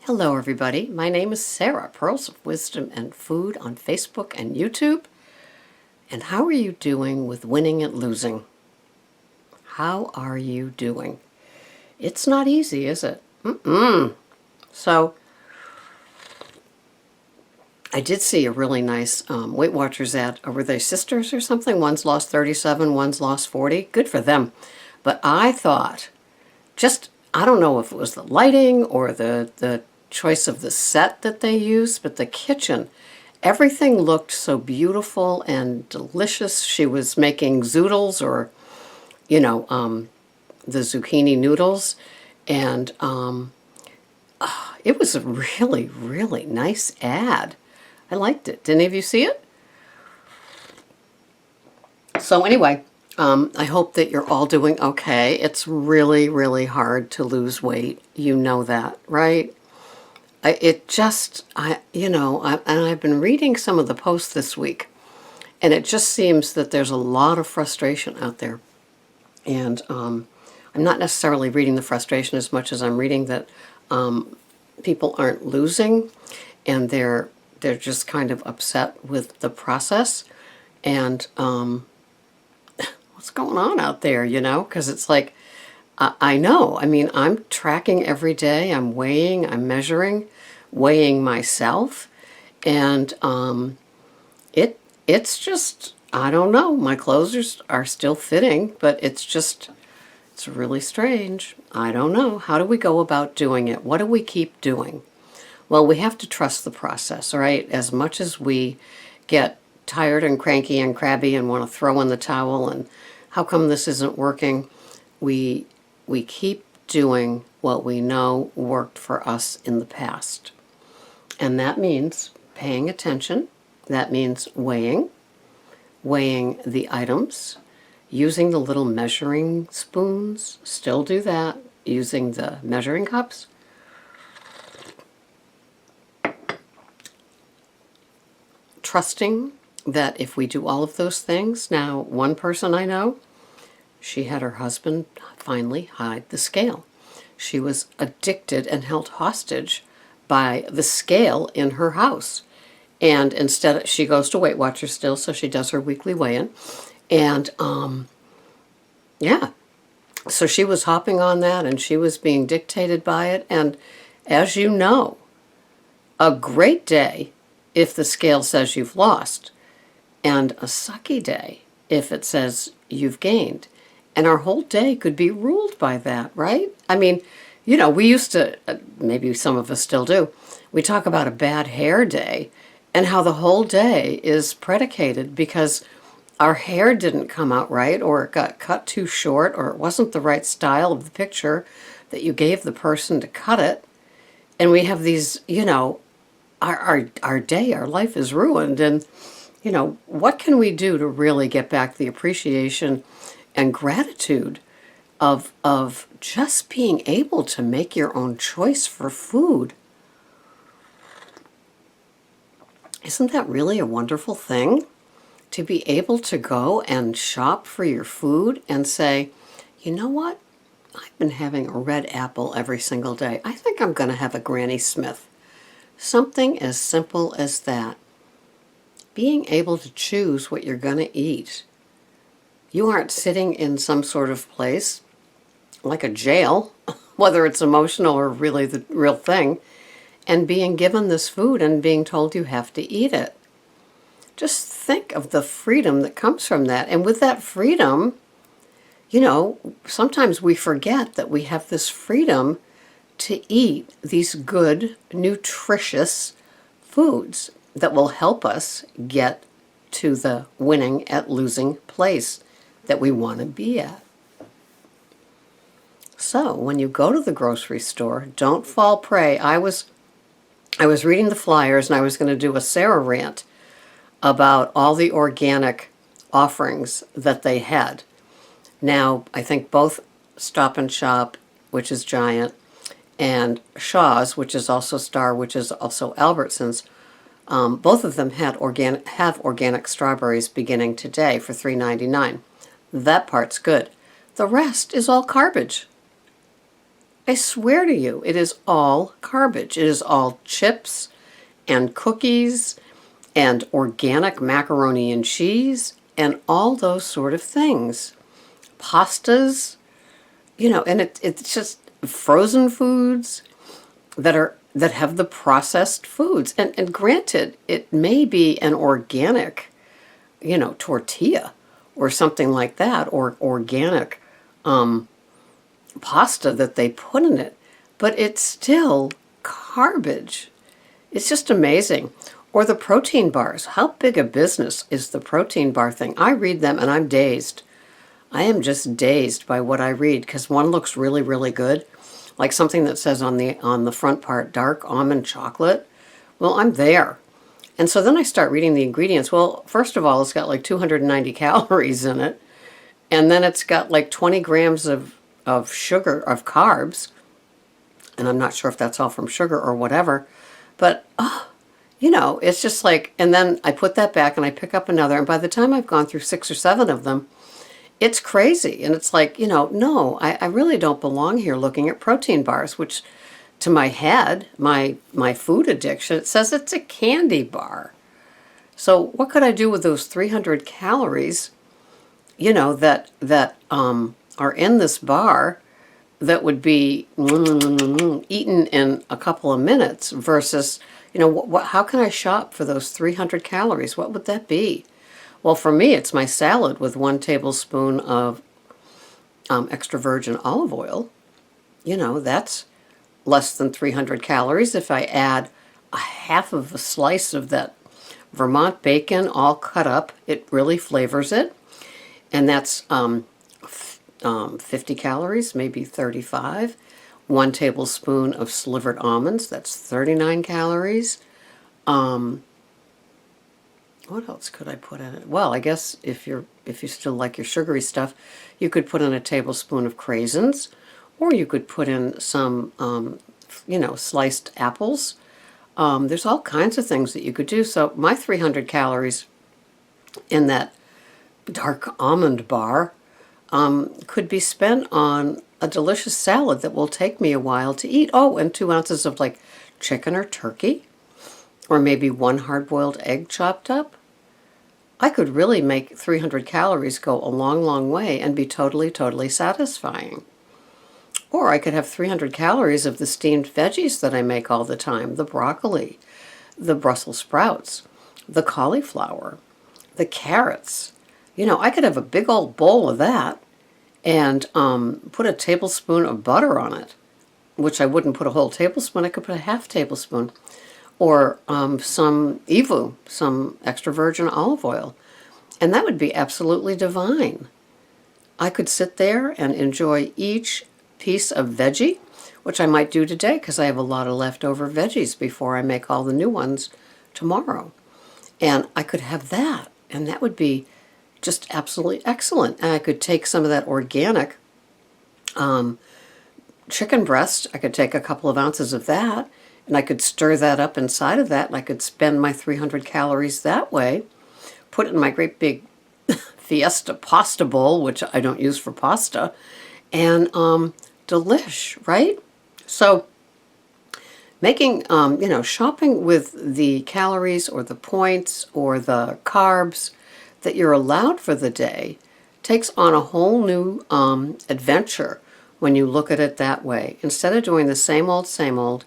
Hello, everybody. My name is Sarah, Pearls of Wisdom and Food on Facebook and YouTube. And how are you doing with winning at losing? How are you doing? It's not easy, is it? So, I did see a really nice Weight Watchers ad. Were they sisters or something? One's lost 37, one's lost 40. Good for them. But I thought, I don't know if it was the lighting or the choice of the set that they used, but the kitchen, everything looked so beautiful and delicious. She was making zoodles or, the zucchini noodles. And it was a really, really nice ad. I liked it. Did any of you see it? So anyway, I hope that you're all doing okay. It's really, really hard to lose weight. You know that, right? And I've been reading some of the posts this week, and it just seems that there's a lot of frustration out there. And I'm not necessarily reading the frustration as much as I'm reading that people aren't losing, and they're just kind of upset with the process. And what's going on out there, because it's like, I know. I mean, I'm tracking every day. I'm weighing, I'm measuring, weighing myself. And it's just, I don't know. My clothes are still fitting, but it's really strange. I don't know. How do we go about doing it? What do we keep doing? Well, we have to trust the process, right? As much as we get tired and cranky and crabby and want to throw in the towel and how come this isn't working, we keep doing what we know worked for us in the past. And that means paying attention. That means weighing the items, using the little measuring spoons, still do that, using the measuring cups. Trusting that if we do all of those things, now one person I know, she had her husband finally hide the scale. She was addicted and held hostage by the scale in her house. And instead, she goes to Weight Watchers still, so she does her weekly weigh-in. And, so she was hopping on that, and she was being dictated by it. And as you know, a great day if the scale says you've lost, and a sucky day if it says you've gained. And our whole day could be ruled by that, right? I mean, we used to, maybe some of us still do, we talk about a bad hair day and how the whole day is predicated because our hair didn't come out right, or it got cut too short, or it wasn't the right style of the picture that you gave the person to cut it. And we have these, our day, our life is ruined. And, what can we do to really get back the appreciation and gratitude of just being able to make your own choice for food? Isn't that really a wonderful thing? To be able to go and shop for your food and say, you know what? I've been having a red apple every single day. I think I'm going to have a Granny Smith. Something as simple as that. Being able to choose what you're going to eat. You aren't sitting in some sort of place like a jail, whether it's emotional or really the real thing, and being given this food and being told you have to eat it. Just think of the freedom that comes from that. And with that freedom, sometimes we forget that we have this freedom to eat these good, nutritious foods that will help us get to the winning at losing place that we want to be at. So when you go to the grocery store, don't fall prey. I was reading the flyers, and I was going to do a Sarah rant about all the organic offerings that they had. Now, I think both Stop and Shop, which is Giant, and Shaw's, which is also Star, which is also Albertsons, both of them have organic strawberries beginning today for $3.99. That part's good. The rest is all garbage. I swear to you, it is all garbage. It is all chips and cookies and organic macaroni and cheese and all those sort of things. Pastas, and it's just frozen foods that have the processed foods. And granted, it may be an organic, tortilla or something like that, or organic pasta that they put in it, but it's still garbage. It's just amazing. Or the protein bars. How big a business is the protein bar thing? I read them and I'm dazed. I am just dazed by what I read, because one looks really, really good, like something that says on the front part, dark almond chocolate. Well, I'm there. And so then I start reading the ingredients. Well, first of all, it's got like 290 calories in it. And then it's got like 20 grams of sugar, of carbs. And I'm not sure if that's all from sugar or whatever. But, it's just like, and then I put that back and I pick up another. And by the time I've gone through 6 or 7 of them, it's crazy. And it's like, no, I really don't belong here looking at protein bars, which to my head, my food addiction, it says it's a candy bar. So what could I do with those 300 calories, that are in this bar that would be eaten in a couple of minutes versus, how can I shop for those 300 calories? What would that be? Well, for me, it's my salad with 1 tablespoon of extra virgin olive oil. That's less than 300 calories. If I add a half of a slice of that Vermont bacon all cut up, it really flavors it. And that's 50 calories, maybe 35. 1 tablespoon of slivered almonds, that's 39 calories. What else could I put in it? Well, I guess if you still like your sugary stuff, you could put in a tablespoon of craisins, or you could put in some, sliced apples. There's all kinds of things that you could do. So my 300 calories in that dark almond bar could be spent on a delicious salad that will take me a while to eat. Oh, and 2 ounces of like chicken or turkey, or maybe 1 hard-boiled egg chopped up. I could really make 300 calories go a long, long way and be totally, totally satisfying. Or I could have 300 calories of the steamed veggies that I make all the time, the broccoli, the Brussels sprouts, the cauliflower, the carrots. I could have a big old bowl of that and put a tablespoon of butter on it, which I wouldn't put a whole tablespoon. I could put a half tablespoon. Or some EVOO, some extra virgin olive oil. And that would be absolutely divine. I could sit there and enjoy each piece of veggie, which I might do today because I have a lot of leftover veggies before I make all the new ones tomorrow. And I could have that, and that would be just absolutely excellent. And I could take some of that organic chicken breast. I could take a couple of ounces of that, and I could stir that up inside of that, and I could spend my 300 calories that way, put it in my great big Fiesta pasta bowl, which I don't use for pasta, and delish, right? So making, shopping with the calories or the points or the carbs that you're allowed for the day takes on a whole new adventure when you look at it that way. Instead of doing the same old,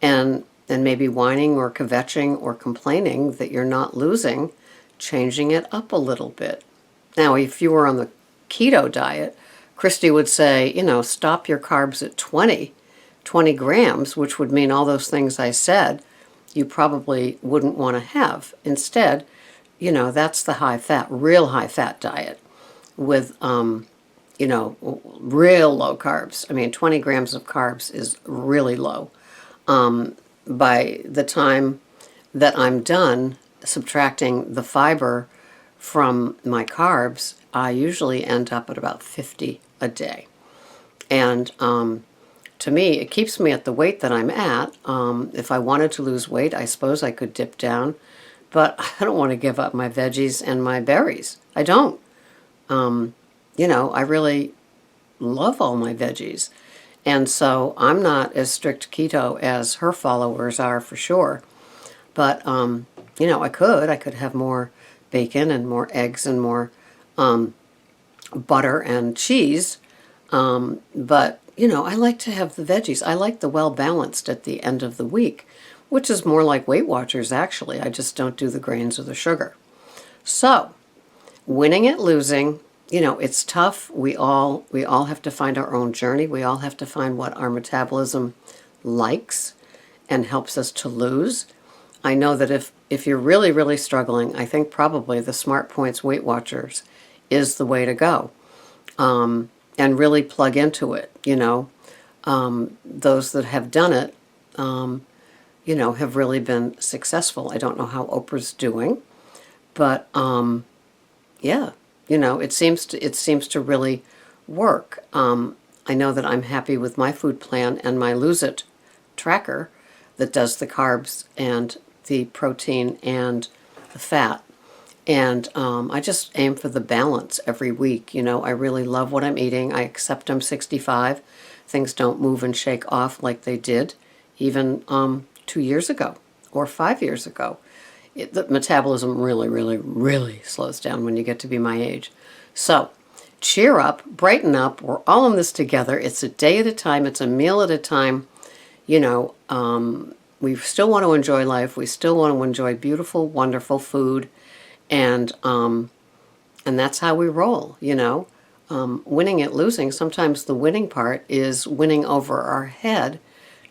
and maybe whining or kvetching or complaining that you're not losing, changing it up a little bit. Now, if you were on the keto diet, Christy would say, stop your carbs at 20 grams, which would mean all those things I said you probably wouldn't want to have. Instead, that's the real high fat diet with, real low carbs. I mean, 20 grams of carbs is really low. By the time that I'm done subtracting the fiber from my carbs, I usually end up at about 50 a day. And to me, it keeps me at the weight that I'm at. If I wanted to lose weight, I suppose I could dip down, but I don't want to give up my veggies and my berries. I don't. I really love all my veggies. And so I'm not as strict keto as her followers are for sure. But, I could have more bacon and more eggs and more butter and cheese. But, I like to have the veggies. I like the well balanced at the end of the week, which is more like Weight Watchers, actually. I just don't do the grains or the sugar. So, winning at losing, it's tough. We all have to find our own journey. We all have to find what our metabolism likes and helps us to lose. I know that if you're really, really struggling, I think probably the Smart Points Weight Watchers is the way to go, and really plug into it. Those that have done it, have really been successful. I don't know how Oprah's doing, but yeah, it seems to really work. I know that I'm happy with my food plan and my Lose It tracker that does the carbs and the protein and the fat. And I just aim for the balance every week. I really love what I'm eating. I accept I'm 65. Things don't move and shake off like they did even 2 years ago or 5 years ago. The metabolism really, really, really slows down when you get to be my age. So cheer up, brighten up. We're all in this together. It's a day at a time. It's a meal at a time. We still want to enjoy life. We still want to enjoy beautiful, wonderful food. And that's how we roll, winning at losing. Sometimes the winning part is winning over our head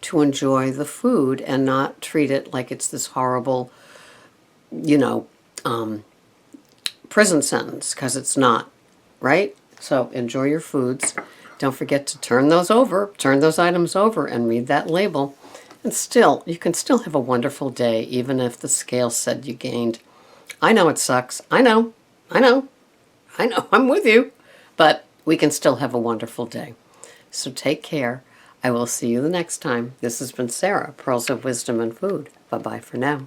to enjoy the food and not treat it like it's this horrible, prison sentence, because it's not, right? So enjoy your foods. Don't forget to turn those items over and read that label. And still, you can still have a wonderful day, even if the scale said you gained. I know it sucks. I know, I'm with you. But we can still have a wonderful day. So take care. I will see you the next time. This has been Sarah, Pearls of Wisdom and Food. Bye-bye for now.